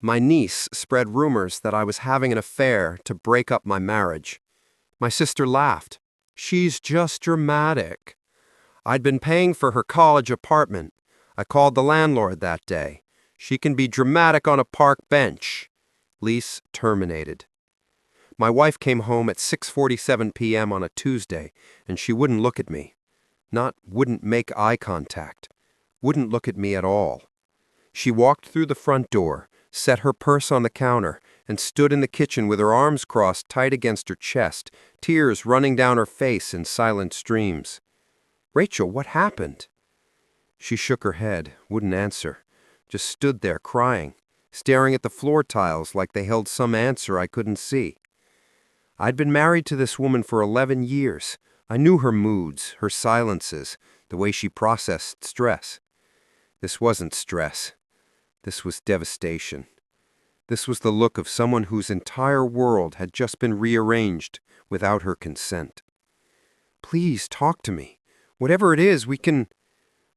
My niece spread rumors that I was having an affair to break up my marriage. My sister laughed. She's just dramatic. I'd been paying for her college apartment. I called the landlord that day. She can be dramatic on a park bench. Lease terminated. My wife came home at 6:47 p.m. on a Tuesday, and she wouldn't look at me. Wouldn't make eye contact. Wouldn't look at me at all. She walked through the front door, set her purse on the counter, and stood in the kitchen with her arms crossed tight against her chest, tears running down her face in silent streams. "Rachel, what happened?" She shook her head, wouldn't answer, just stood there crying, staring at the floor tiles like they held some answer I couldn't see. I'd been married to this woman for 11 years. I knew her moods, her silences, the way she processed stress. This wasn't stress. This was devastation. This was the look of someone whose entire world had just been rearranged without her consent. "Please talk to me. Whatever it is, we can—"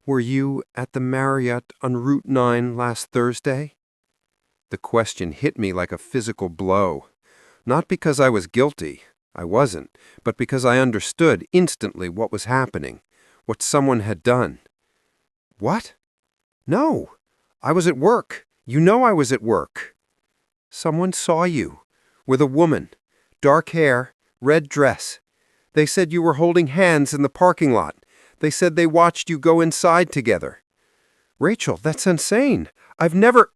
"Were you at the Marriott on Route 9 last Thursday?" The question hit me like a physical blow. Not because I was guilty, I wasn't, but because I understood instantly what was happening, what someone had done. "What?" "No, I was at work. You know I was at work." "Someone saw you, with a woman, dark hair, red dress. They said you were holding hands in the parking lot. They said they watched you go inside together." "Rachel, that's insane. I've never—"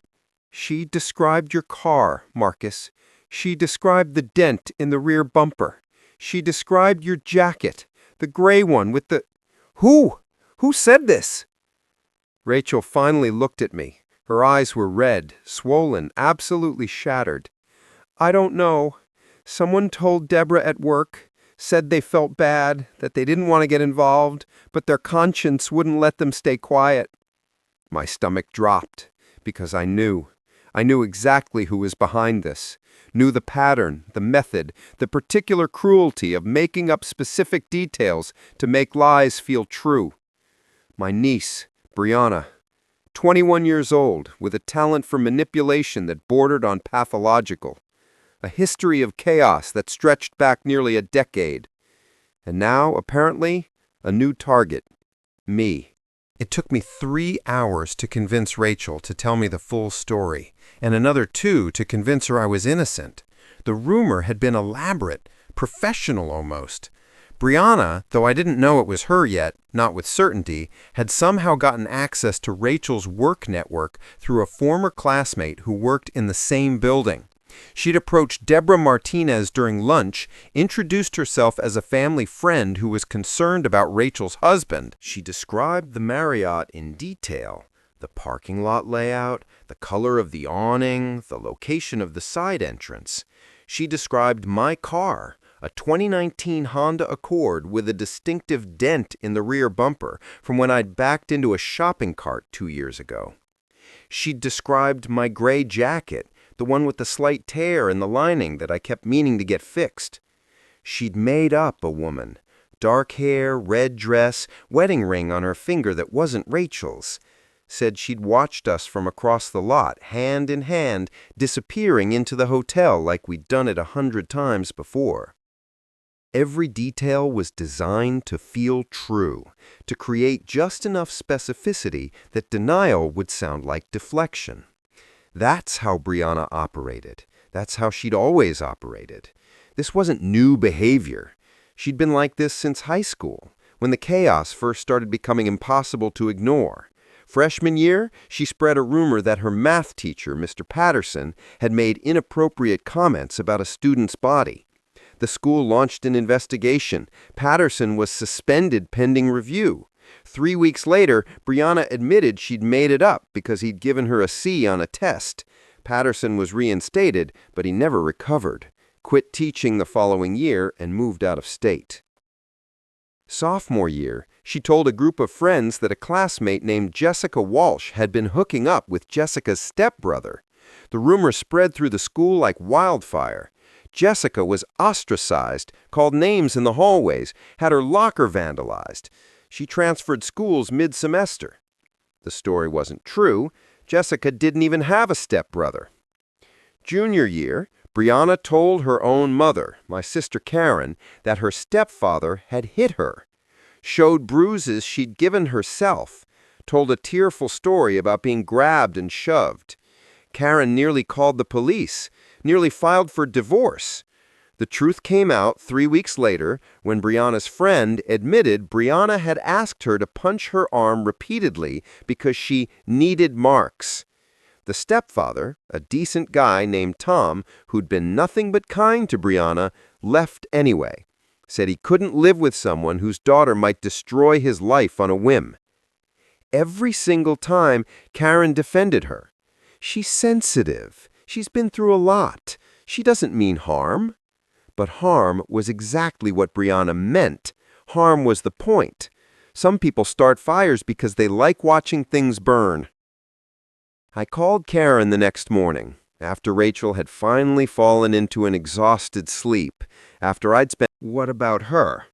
"She described your car, Marcus. She described the dent in the rear bumper. She described your jacket, the gray one with the—" "Who? Who said this?" Rachel finally looked at me. Her eyes were red, swollen, absolutely shattered. "I don't know. Someone told Deborah at work, said they felt bad, that they didn't want to get involved, but their conscience wouldn't let them stay quiet." My stomach dropped, because I knew. I knew exactly who was behind this, knew the pattern, the method, the particular cruelty of making up specific details to make lies feel true. My niece, Brianna, 21 years old, with a talent for manipulation that bordered on pathological, a history of chaos that stretched back nearly a decade, and now, apparently, a new target, me. It took me 3 hours to convince Rachel to tell me the full story, and another 2 to convince her I was innocent. The rumor had been elaborate, professional almost. Brianna, though I didn't know it was her yet, not with certainty, had somehow gotten access to Rachel's work network through a former classmate who worked in the same building. She'd approached Deborah Martinez during lunch, introduced herself as a family friend who was concerned about Rachel's husband. She described the Marriott in detail, the parking lot layout, the color of the awning, the location of the side entrance. She described my car, a 2019 Honda Accord with a distinctive dent in the rear bumper from when I'd backed into a shopping cart 2 years ago. She'd described my gray jacket, the one with the slight tear in the lining that I kept meaning to get fixed. She'd made up a woman. Dark hair, red dress, wedding ring on her finger that wasn't Rachel's. Said she'd watched us from across the lot, hand in hand, disappearing into the hotel like we'd done it 100 times before. Every detail was designed to feel true, to create just enough specificity that denial would sound like deflection. That's how Brianna operated. That's how she'd always operated. This wasn't new behavior. She'd been like this since high school, when the chaos first started becoming impossible to ignore. Freshman year, she spread a rumor that her math teacher, Mr. Patterson, had made inappropriate comments about a student's body. The school launched an investigation. Patterson was suspended pending review. 3 weeks later, Brianna admitted she'd made it up because he'd given her a C on a test. Patterson was reinstated, but he never recovered, quit teaching the following year, and moved out of state. Sophomore year, she told a group of friends that a classmate named Jessica Walsh had been hooking up with Jessica's stepbrother. The rumor spread through the school like wildfire. Jessica was ostracized, called names in the hallways, had her locker vandalized. She transferred schools mid-semester. The story wasn't true. Jessica didn't even have a stepbrother. Junior year, Brianna told her own mother, my sister Karen, that her stepfather had hit her, showed bruises she'd given herself, told a tearful story about being grabbed and shoved. Karen nearly called the police, nearly filed for divorce. The truth came out 3 weeks later when Brianna's friend admitted Brianna had asked her to punch her arm repeatedly because she needed marks. The stepfather, a decent guy named Tom, who'd been nothing but kind to Brianna, left anyway. Said he couldn't live with someone whose daughter might destroy his life on a whim. Every single time, Karen defended her. She's sensitive. She's been through a lot. She doesn't mean harm. But harm was exactly what Brianna meant. Harm was the point. Some people start fires because they like watching things burn. I called Karen the next morning, after Rachel had finally fallen into an exhausted sleep, after I'd spent— What about her?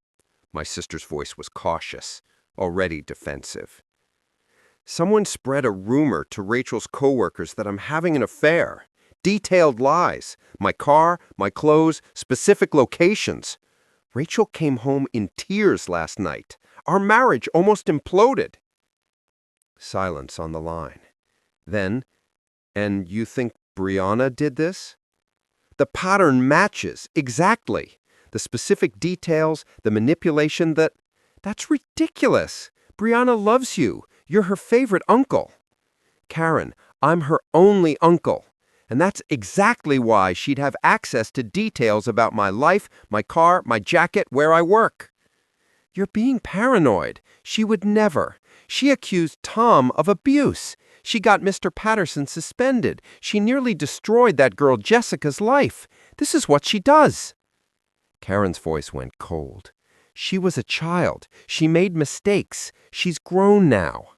My sister's voice was cautious, already defensive. Someone spread a rumor to Rachel's coworkers that I'm having an affair. Detailed lies. My car, my clothes, specific locations. Rachel came home in tears last night. Our marriage almost imploded. Silence on the line. Then, and you think Brianna did this? The pattern matches, exactly. The specific details, the manipulation, that's ridiculous. Brianna loves you. You're her favorite uncle. Karen, I'm her only uncle. And that's exactly why she'd have access to details about my life, my car, my jacket, where I work. You're being paranoid. She would never. She accused Tom of abuse. She got Mr. Patterson suspended. She nearly destroyed that girl Jessica's life. This is what she does. Karen's voice went cold. She was a child. She made mistakes. She's grown now.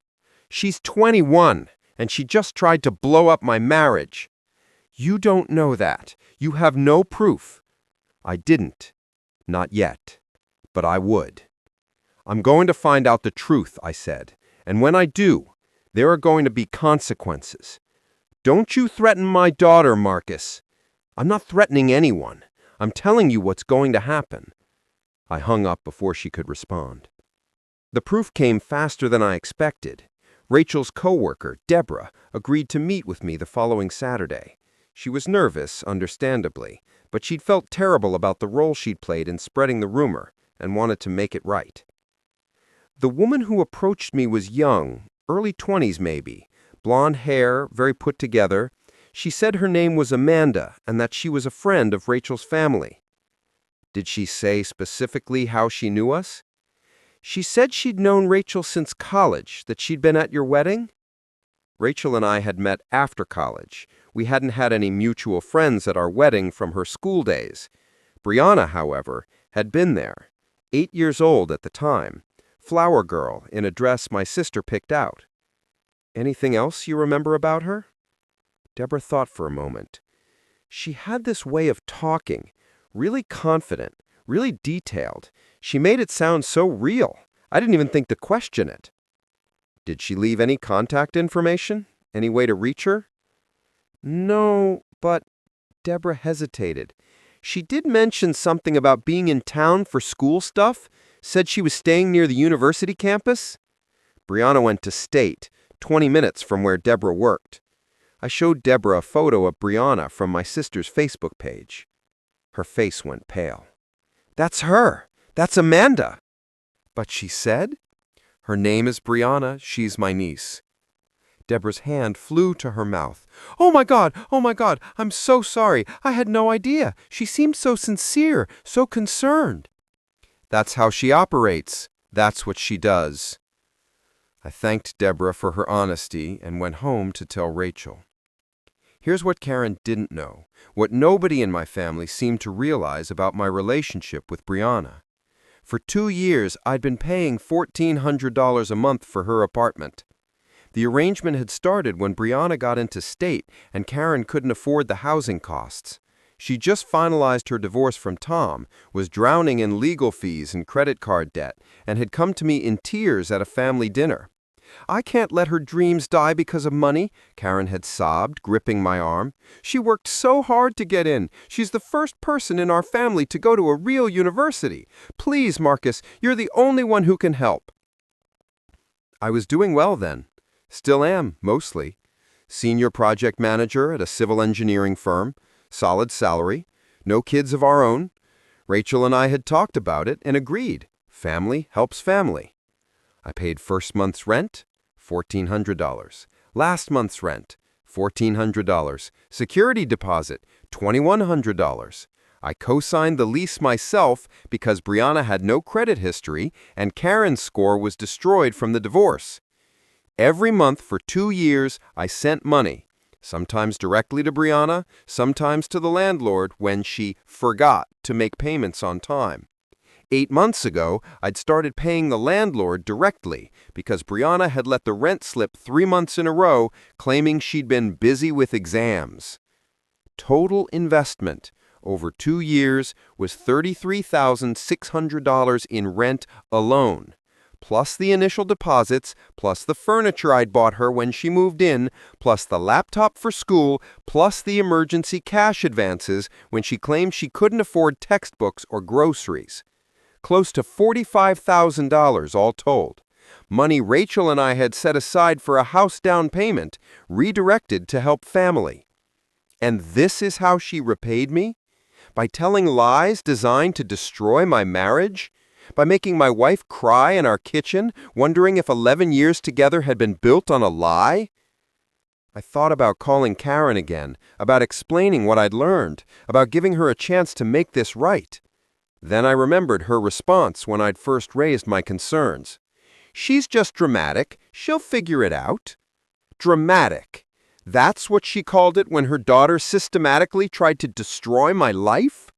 She's 21, and she just tried to blow up my marriage. You don't know that. You have no proof. I didn't. Not yet. But I would. I'm going to find out the truth, I said. And when I do, there are going to be consequences. Don't you threaten my daughter, Marcus. I'm not threatening anyone. I'm telling you what's going to happen. I hung up before she could respond. The proof came faster than I expected. Rachel's coworker, Deborah, agreed to meet with me the following Saturday. She was nervous, understandably, but she'd felt terrible about the role she'd played in spreading the rumor and wanted to make it right. The woman who approached me was young, early 20s maybe, blonde hair, very put together. She said her name was Amanda and that she was a friend of Rachel's family. Did she say specifically how she knew us? She said she'd known Rachel since college, that she'd been at your wedding. Rachel and I had met after college. We hadn't had any mutual friends at our wedding from her school days. Brianna, however, had been there, 8 years old at the time, flower girl in a dress my sister picked out. Anything else you remember about her? Deborah thought for a moment. She had this way of talking, really confident, really detailed. She made it sound so real. I didn't even think to question it. Did she leave any contact information? Any way to reach her? No, but Deborah hesitated. She did mention something about being in town for school stuff, said she was staying near the university campus. Brianna went to State, 20 minutes from where Deborah worked. I showed Deborah a photo of Brianna from my sister's Facebook page. Her face went pale. That's her. That's Amanda. But she said, her name is Brianna. She's my niece. Deborah's hand flew to her mouth. Oh my God, I'm so sorry. I had no idea. She seemed so sincere, so concerned. That's how she operates. That's what she does. I thanked Deborah for her honesty and went home to tell Rachel. Here's what Karen didn't know, what nobody in my family seemed to realize about my relationship with Brianna. For 2 years, I'd been paying $1,400 a month for her apartment. The arrangement had started when Brianna got into State and Karen couldn't afford the housing costs. She just finalized her divorce from Tom, was drowning in legal fees and credit card debt, and had come to me in tears at a family dinner. I can't let her dreams die because of money, Karen had sobbed, gripping my arm. She worked so hard to get in. She's the first person in our family to go to a real university. Please, Marcus, you're the only one who can help. I was doing well then. Still am, mostly. Senior project manager at a civil engineering firm, solid salary, no kids of our own. Rachel and I had talked about it and agreed. Family helps family. I paid first month's rent, $1,400. Last month's rent, $1,400. Security deposit, $2,100. I co-signed the lease myself because Brianna had no credit history and Karen's score was destroyed from the divorce. Every month for 2 years, I sent money, sometimes directly to Brianna, sometimes to the landlord when she forgot to make payments on time. 8 months ago, I'd started paying the landlord directly because Brianna had let the rent slip 3 months in a row, claiming she'd been busy with exams. Total investment over 2 years was $33,600 in rent alone, plus the initial deposits, plus the furniture I'd bought her when she moved in, plus the laptop for school, plus the emergency cash advances when she claimed she couldn't afford textbooks or groceries. Close to $45,000 all told. Money Rachel and I had set aside for a house down payment, redirected to help family. And this is how she repaid me? By telling lies designed to destroy my marriage? By making my wife cry in our kitchen, wondering if 11 years together had been built on a lie? I thought about calling Karen again, about explaining what I'd learned, about giving her a chance to make this right. Then I remembered her response when I'd first raised my concerns. She's just dramatic. She'll figure it out. Dramatic. That's what she called it when her daughter systematically tried to destroy my life?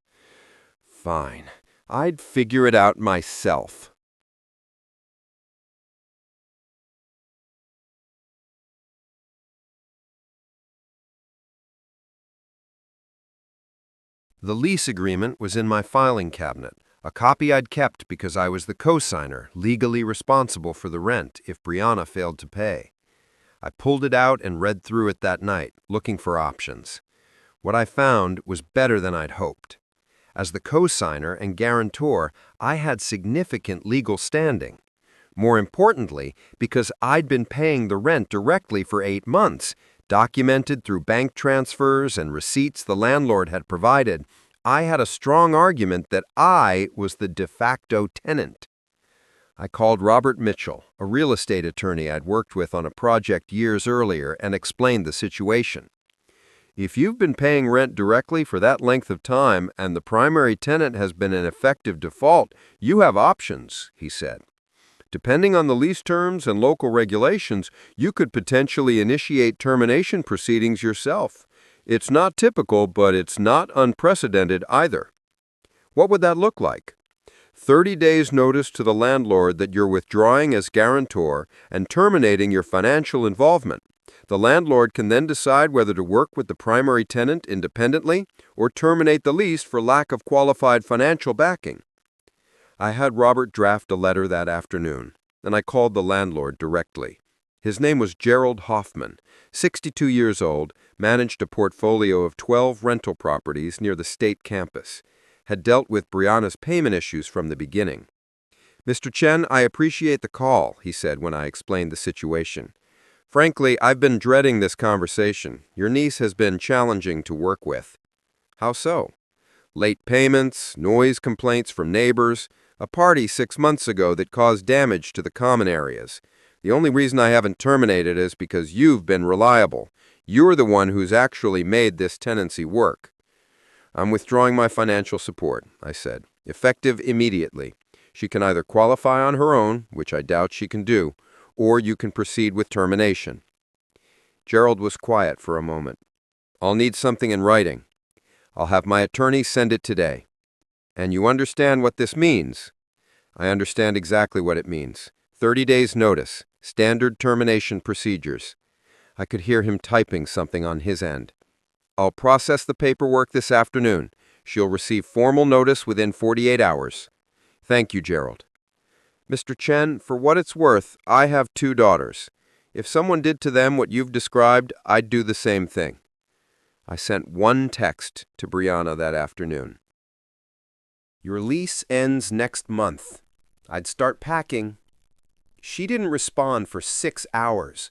Fine. I'd figure it out myself. The lease agreement was in my filing cabinet, a copy I'd kept because I was the co-signer, legally responsible for the rent if Brianna failed to pay. I pulled it out and read through it that night, looking for options. What I found was better than I'd hoped. As the co-signer and guarantor, I had significant legal standing. More importantly, because I'd been paying the rent directly for 8 months, documented through bank transfers and receipts the landlord had provided, I had a strong argument that I was the de facto tenant. I called Robert Mitchell, a real estate attorney I'd worked with on a project years earlier, and explained the situation. If you've been paying rent directly for that length of time and the primary tenant has been in effective default, you have options, he said. Depending on the lease terms and local regulations, you could potentially initiate termination proceedings yourself. It's not typical, but it's not unprecedented either. What would that look like? 30 days notice to the landlord that you're withdrawing as guarantor and terminating your financial involvement. The landlord can then decide whether to work with the primary tenant independently or terminate the lease for lack of qualified financial backing. I had Robert draft a letter that afternoon, and I called the landlord directly. His name was Gerald Hoffman, 62 years old, managed a portfolio of 12 rental properties near the state campus, had dealt with Brianna's payment issues from the beginning. "Mr. Chen, I appreciate the call," he said when I explained the situation. "Frankly, I've been dreading this conversation. Your niece has been challenging to work with." "How so?" "Late payments, noise complaints from neighbors, a party 6 months ago that caused damage to the common areas. The only reason I haven't terminated is because you've been reliable. You're the one who's actually made this tenancy work." "I'm withdrawing my financial support," I said, "effective immediately. She can either qualify on her own, which I doubt she can do, or you can proceed with termination." Gerald was quiet for a moment. "I'll need something in writing. I'll have my attorney send it today." "And you understand what this means?" "I understand exactly what it means. 30 days notice, standard termination procedures." I could hear him typing something on his end. "I'll process the paperwork this afternoon. She'll receive formal notice within 48 hours. Thank you, Gerald." Mr. Chen, for what it's worth, I have 2 daughters. If someone did to them what you've described, I'd do the same thing. I sent one text to Brianna that afternoon. Your lease ends next month. I'd start packing. She didn't respond for 6 hours.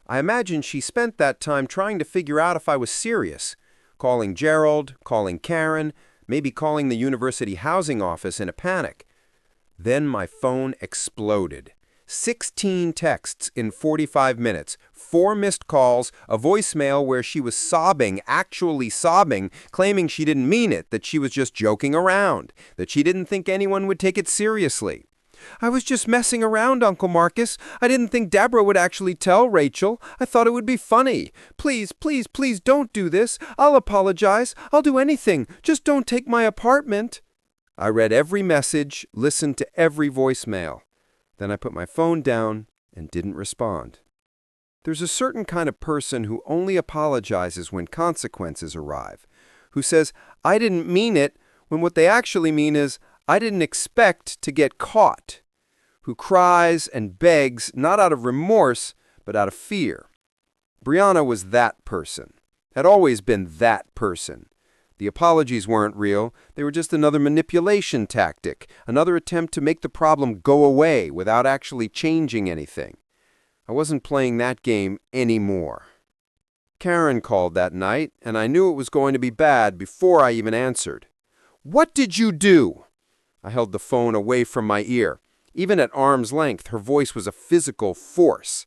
I imagine she spent that time trying to figure out if I was serious, calling Gerald, calling Karen, maybe calling the university housing office in a panic. Then my phone exploded. 16 texts in 45 minutes, 4 missed calls, a voicemail where she was sobbing, actually sobbing, claiming she didn't mean it, that she was just joking around, that she didn't think anyone would take it seriously. I was just messing around, Uncle Marcus. I didn't think Deborah would actually tell Rachel. I thought it would be funny. Please, please, please don't do this. I'll apologize. I'll do anything. Just don't take my apartment. I read every message, listened to every voicemail. Then I put my phone down and didn't respond. There's a certain kind of person who only apologizes when consequences arrive, who says, I didn't mean it, when what they actually mean is, I didn't expect to get caught, who cries and begs not out of remorse, but out of fear. Brianna was that person, had always been that person. The apologies weren't real, they were just another manipulation tactic, another attempt to make the problem go away without actually changing anything. I wasn't playing that game anymore. Karen called that night, and I knew it was going to be bad before I even answered. What did you do? I held the phone away from my ear. Even at arm's length, her voice was a physical force.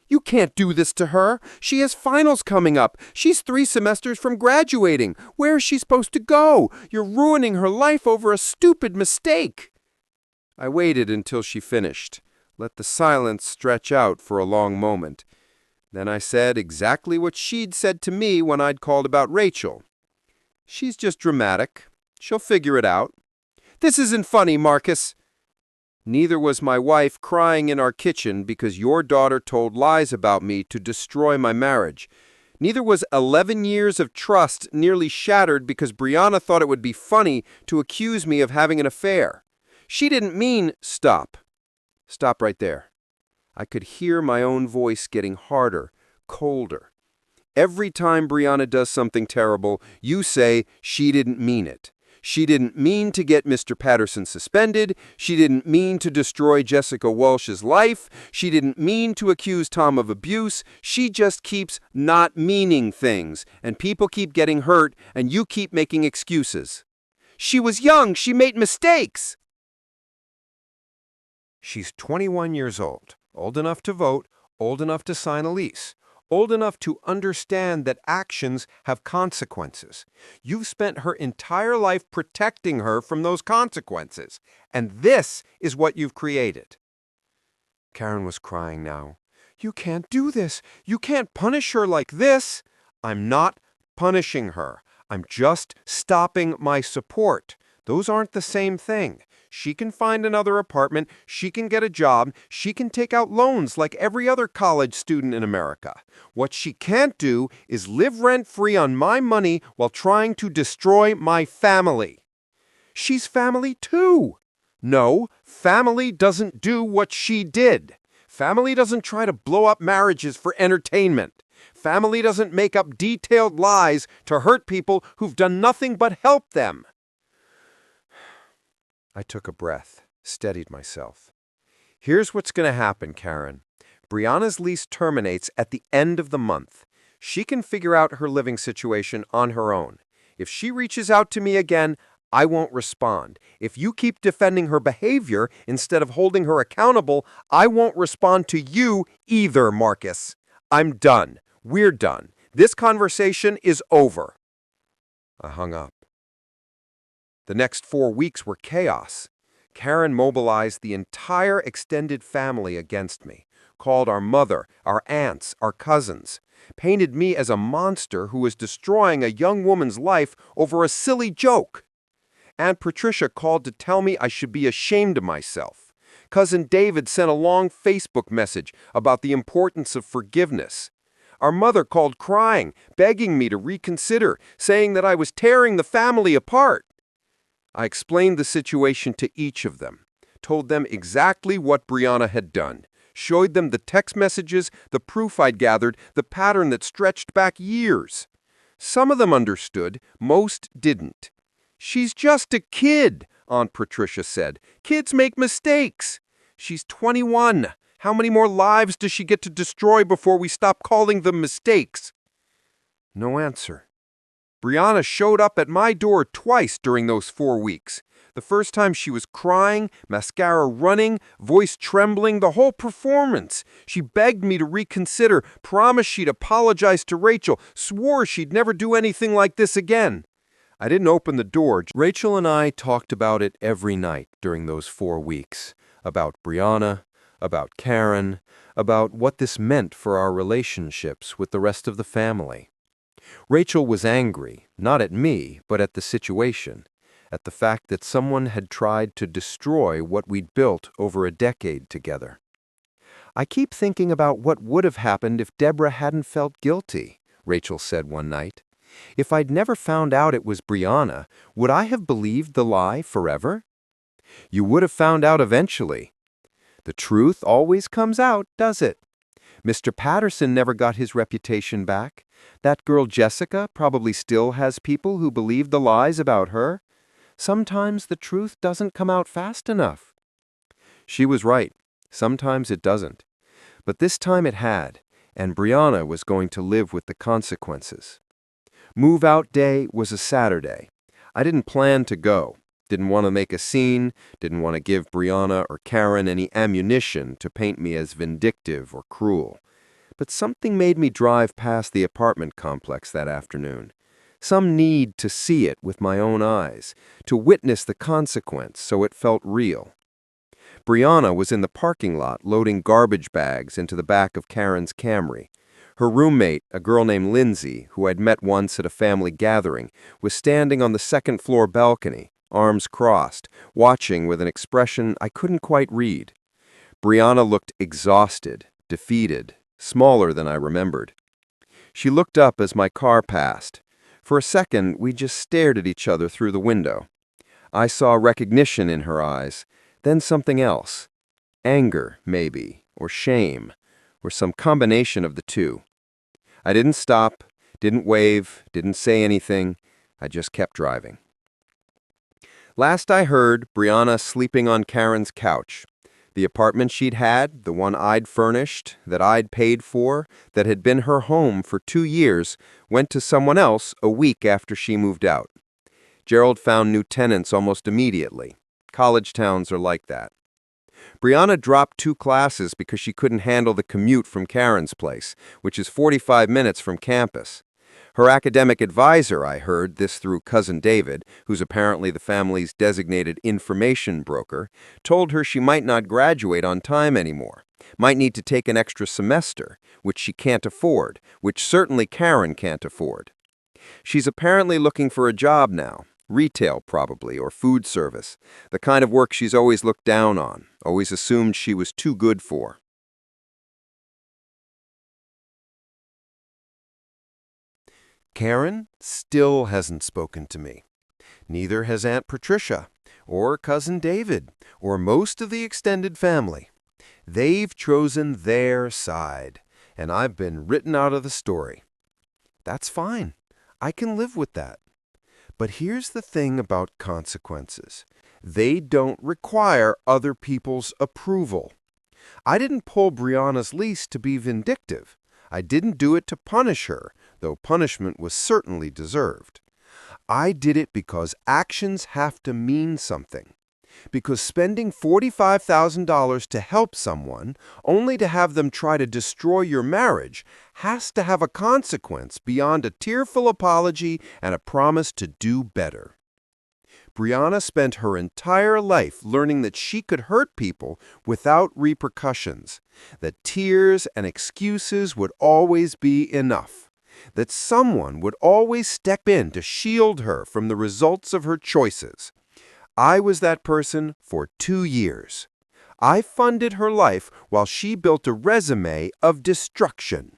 You can't do this to her. She has finals coming up. She's 3 semesters from graduating. Where is she supposed to go? You're ruining her life over a stupid mistake. I waited until she finished, let the silence stretch out for a long moment. Then I said exactly what she'd said to me when I'd called about Rachel. She's just dramatic. She'll figure it out. This isn't funny, Marcus. Neither was my wife crying in our kitchen because your daughter told lies about me to destroy my marriage. Neither was 11 years of trust nearly shattered because Brianna thought it would be funny to accuse me of having an affair. She didn't mean stop. Stop right there. I could hear my own voice getting harder, colder. Every time Brianna does something terrible, you say she didn't mean it. She didn't mean to get Mr. Patterson suspended. She didn't mean to destroy Jessica Walsh's life. She didn't mean to accuse Tom of abuse. She just keeps not meaning things, and people keep getting hurt, and you keep making excuses. She was young. She made mistakes. She's 21 years old enough to vote, old enough to sign a lease. Old enough to understand that actions have consequences. You've spent her entire life protecting her from those consequences, and this is what you've created. Karen was crying now. You can't do this. You can't punish her like this. I'm not punishing her. I'm just stopping my support. Those aren't the same thing. She can find another apartment, she can get a job, she can take out loans like every other college student in America. What she can't do is live rent-free on my money while trying to destroy my family. She's family too. No, family doesn't do what she did. Family doesn't try to blow up marriages for entertainment. Family doesn't make up detailed lies to hurt people who've done nothing but help them. I took a breath, steadied myself. Here's what's going to happen, Karen. Brianna's lease terminates at the end of the month. She can figure out her living situation on her own. If she reaches out to me again, I won't respond. If you keep defending her behavior instead of holding her accountable, I won't respond to you either, Marcus. I'm done. We're done. This conversation is over. I hung up. The next 4 weeks were chaos. Karen mobilized the entire extended family against me, called our mother, our aunts, our cousins, painted me as a monster who was destroying a young woman's life over a silly joke. Aunt Patricia called to tell me I should be ashamed of myself. Cousin David sent a long Facebook message about the importance of forgiveness. Our mother called crying, begging me to reconsider, saying that I was tearing the family apart. I explained the situation to each of them, told them exactly what Brianna had done, showed them the text messages, the proof I'd gathered, the pattern that stretched back years. Some of them understood, most didn't. "She's just a kid," Aunt Patricia said. "Kids make mistakes. She's 21. How many more lives does she get to destroy before we stop calling them mistakes?" No answer. Brianna showed up at my door twice during those 4 weeks. The first time she was crying, mascara running, voice trembling, the whole performance. She begged me to reconsider, promised she'd apologize to Rachel, swore she'd never do anything like this again. I didn't open the door. Rachel and I talked about it every night during those 4 weeks. About Brianna, about Karen, about what this meant for our relationships with the rest of the family. Rachel was angry, not at me, but at the situation, at the fact that someone had tried to destroy what we'd built over a decade together. "I keep thinking about what would have happened if Deborah hadn't felt guilty," Rachel said one night. "If I'd never found out it was Brianna, would I have believed the lie forever?" "You would have found out eventually. The truth always comes out, does it? Mr. Patterson never got his reputation back. That girl Jessica probably still has people who believe the lies about her. Sometimes the truth doesn't come out fast enough." She was right. Sometimes it doesn't. But this time it had, and Brianna was going to live with the consequences. Move-out day was a Saturday. I didn't plan to go. Didn't want to make a scene, didn't want to give Brianna or Karen any ammunition to paint me as vindictive or cruel. But something made me drive past the apartment complex that afternoon. Some need to see it with my own eyes, to witness the consequence so it felt real. Brianna was in the parking lot loading garbage bags into the back of Karen's Camry. Her roommate, a girl named Lindsay, who I'd met once at a family gathering, was standing on the second-floor balcony, arms crossed, watching with an expression I couldn't quite read. Brianna looked exhausted, defeated, smaller than I remembered. She looked up as my car passed. For a second, we just stared at each other through the window. I saw recognition in her eyes, then something else. Anger, maybe, or shame, or some combination of the two. I didn't stop, didn't wave, didn't say anything. I just kept driving. Last I heard, Brianna sleeping on Karen's couch. The apartment she'd had, the one I'd furnished, that I'd paid for, that had been her home for 2 years, went to someone else a week after she moved out. Gerald found new tenants almost immediately. College towns are like that. Brianna dropped 2 classes because she couldn't handle the commute from Karen's place, which is 45 minutes from campus. Her academic advisor, I heard this through Cousin David, who's apparently the family's designated information broker, told her she might not graduate on time anymore, might need to take an extra semester, which she can't afford, which certainly Karen can't afford. She's apparently looking for a job now, retail probably, or food service, the kind of work she's always looked down on, always assumed she was too good for. Karen still hasn't spoken to me. Neither has Aunt Patricia, or Cousin David, or most of the extended family. They've chosen their side, and I've been written out of the story. That's fine. I can live with that. But here's the thing about consequences. They don't require other people's approval. I didn't pull Brianna's lease to be vindictive. I didn't do it to punish her, though punishment was certainly deserved. I did it because actions have to mean something. Because spending $45,000 to help someone, only to have them try to destroy your marriage, has to have a consequence beyond a tearful apology and a promise to do better. Brianna spent her entire life learning that she could hurt people without repercussions, that tears and excuses would always be enough, that someone would always step in to shield her from the results of her choices. I was that person for 2 years. I funded her life while she built a resume of destruction.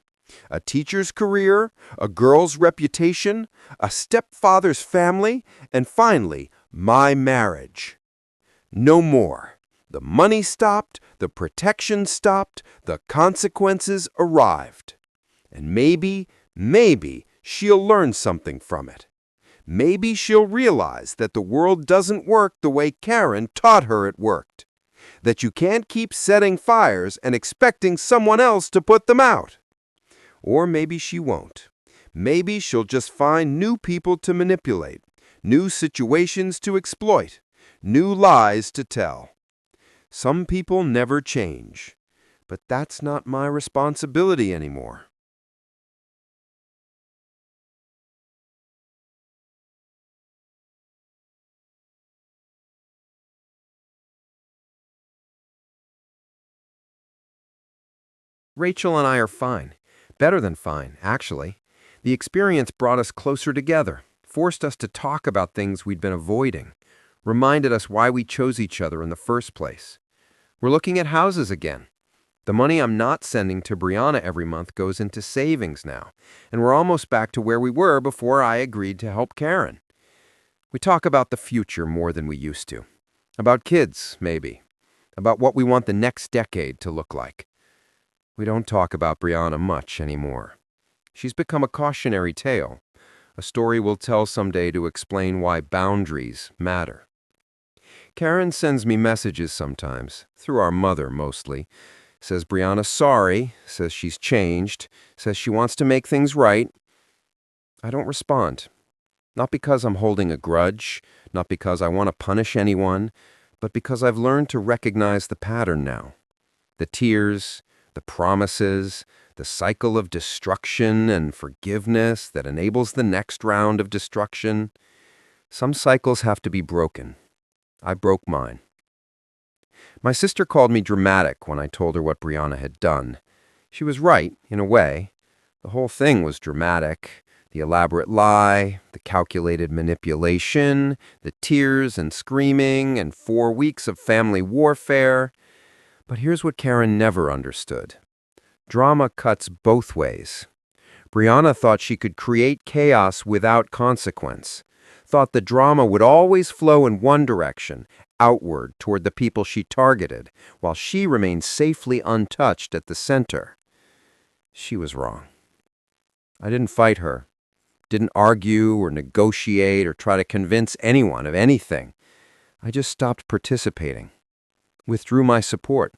A teacher's career, a girl's reputation, a stepfather's family, and finally, my marriage. No more. The money stopped, the protection stopped, the consequences arrived. And maybe she'll learn something from it. Maybe she'll realize that the world doesn't work the way Karen taught her it worked. That you can't keep setting fires and expecting someone else to put them out. Or maybe she won't. Maybe she'll just find new people to manipulate, new situations to exploit, new lies to tell. Some people never change, but that's not my responsibility anymore. Rachel and I are fine. Better than fine, actually. The experience brought us closer together, forced us to talk about things we'd been avoiding, reminded us why we chose each other in the first place. We're looking at houses again. The money I'm not sending to Brianna every month goes into savings now, and we're almost back to where we were before I agreed to help Karen. We talk about the future more than we used to. About kids, maybe. About what we want the next decade to look like. We don't talk about Brianna much anymore. She's become a cautionary tale, a story we'll tell someday to explain why boundaries matter. Karen sends me messages sometimes, through our mother mostly. Says Brianna's sorry, says she's changed, says she wants to make things right. I don't respond. Not because I'm holding a grudge, not because I want to punish anyone, but because I've learned to recognize the pattern now. The tears, the promises, the cycle of destruction and forgiveness that enables the next round of destruction. Some cycles have to be broken. I broke mine. My sister called me dramatic when I told her what Brianna had done. She was right, in a way. The whole thing was dramatic. The elaborate lie, the calculated manipulation, the tears and screaming, and 4 weeks of family warfare. But here's what Karen never understood. Drama cuts both ways. Brianna thought she could create chaos without consequence, thought the drama would always flow in one direction, outward toward the people she targeted, while she remained safely untouched at the center. She was wrong. I didn't fight her, didn't argue or negotiate or try to convince anyone of anything. I just stopped participating, withdrew my support,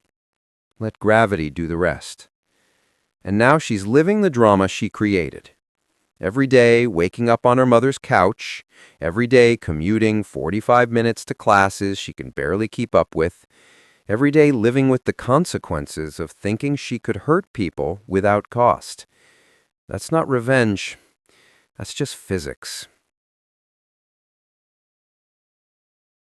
let gravity do the rest. And now she's living the drama she created. Every day, waking up on her mother's couch, every day commuting 45 minutes to classes she can barely keep up with, every day living with the consequences of thinking she could hurt people without cost. That's not revenge. That's just physics.